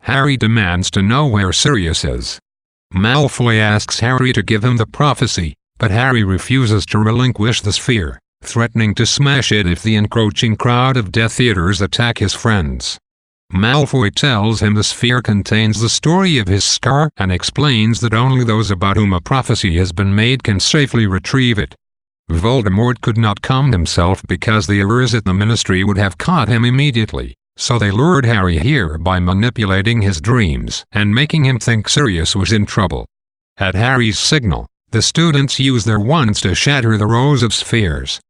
Harry demands to know where Sirius is. Malfoy asks Harry to give him the prophecy, but Harry refuses to relinquish the sphere, threatening to smash it if the encroaching crowd of Death Eaters attack his friends. Malfoy tells him the sphere contains the story of his scar and explains that only those about whom a prophecy has been made can safely retrieve it. Voldemort could not calm himself because the errors at the Ministry would have caught him immediately, so they lured Harry here by manipulating his dreams and making him think Sirius was in trouble. At Harry's signal, the students use their wands to shatter the rows of spheres.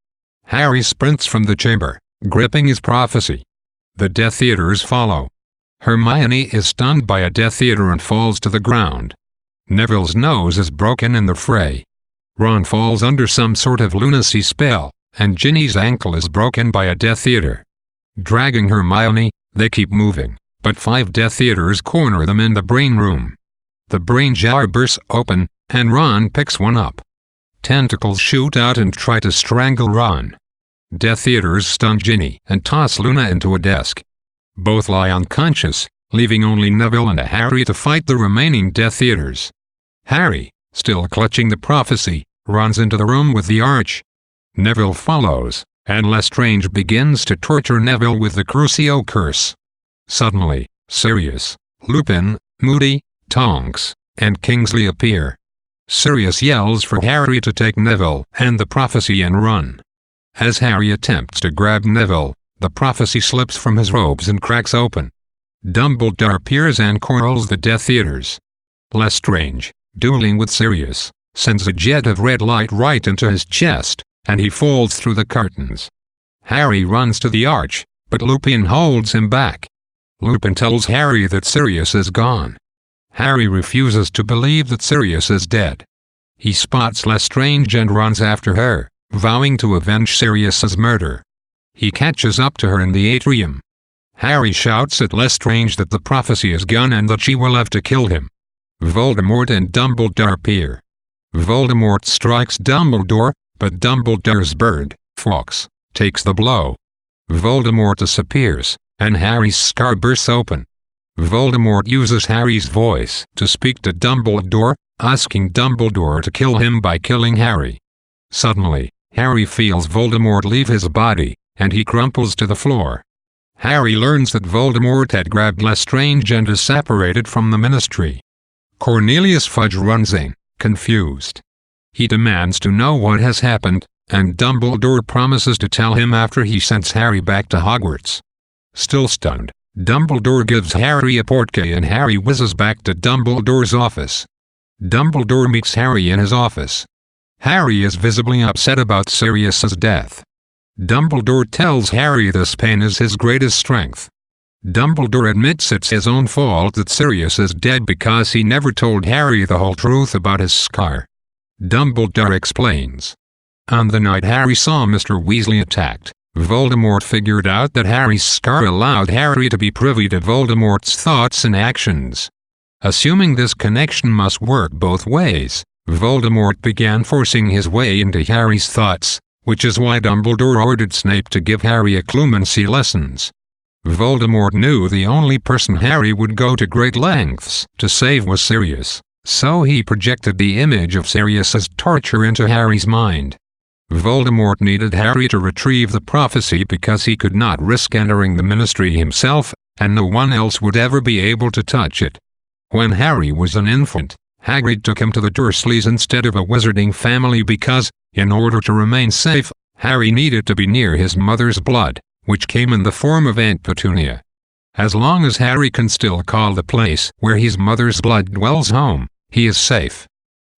Harry sprints from the chamber, gripping his prophecy. The Death Eaters follow. Hermione is stunned by a Death Eater and falls to the ground. Neville's nose is broken in the fray. Ron falls under some sort of lunacy spell, and Ginny's ankle is broken by a Death Eater. Dragging Hermione, they keep moving, but 5 Death Eaters corner them in the brain room. The brain jar bursts open, and Ron picks one up. Tentacles shoot out and try to strangle Ron. Death Eaters stun Ginny and toss Luna into a desk. Both lie unconscious, leaving only Neville and Harry to fight the remaining Death Eaters. Harry, still clutching the prophecy, runs into the room with the Arch. Neville follows, and Lestrange begins to torture Neville with the Crucio curse. Suddenly, Sirius, Lupin, Moody, Tonks, and Kingsley appear. Sirius yells for Harry to take Neville and the prophecy and run. As Harry attempts to grab Neville, the prophecy slips from his robes and cracks open. Dumbledore appears and corrals the Death Eaters. Lestrange, dueling with Sirius, sends a jet of red light right into his chest, and he falls through the curtains. Harry runs to the Arch, but Lupin holds him back. Lupin tells Harry that Sirius is gone. Harry refuses to believe that Sirius is dead. He spots Lestrange and runs after her, vowing to avenge Sirius's murder. He catches up to her in the atrium. Harry shouts at Lestrange that the prophecy is gone and that she will have to kill him. Voldemort and Dumbledore appear. Voldemort strikes Dumbledore, but Dumbledore's bird, Fawkes, takes the blow. Voldemort disappears, and Harry's scar bursts open. Voldemort uses Harry's voice to speak to Dumbledore, asking Dumbledore to kill him by killing Harry. Suddenly, Harry feels Voldemort leave his body, and he crumples to the floor. Harry learns that Voldemort had grabbed Lestrange and is separated from the Ministry. Cornelius Fudge runs in, confused. He demands to know what has happened, and Dumbledore promises to tell him after he sends Harry back to Hogwarts. Still stunned, Dumbledore gives Harry a portkey and Harry whizzes back to Dumbledore's office. Dumbledore meets Harry in his office. Harry is visibly upset about Sirius's death. Dumbledore tells Harry this pain is his greatest strength. Dumbledore admits it's his own fault that Sirius is dead because he never told Harry the whole truth about his scar. Dumbledore explains. On the night Harry saw Mr. Weasley attacked, Voldemort figured out that Harry's scar allowed Harry to be privy to Voldemort's thoughts and actions. Assuming this connection must work both ways, Voldemort began forcing his way into Harry's thoughts, which is why Dumbledore ordered Snape to give Harry occlumency lessons. Voldemort knew the only person Harry would go to great lengths to save was Sirius, so he projected the image of Sirius's torture into Harry's mind. Voldemort needed Harry to retrieve the prophecy because he could not risk entering the Ministry himself, and no one else would ever be able to touch it. When Harry was an infant, Hagrid took him to the Dursleys instead of a wizarding family because, in order to remain safe, Harry needed to be near his mother's blood, which came in the form of Aunt Petunia. As long as Harry can still call the place where his mother's blood dwells home, he is safe.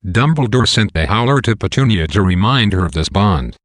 Dumbledore sent the Howler to Petunia to remind her of this bond.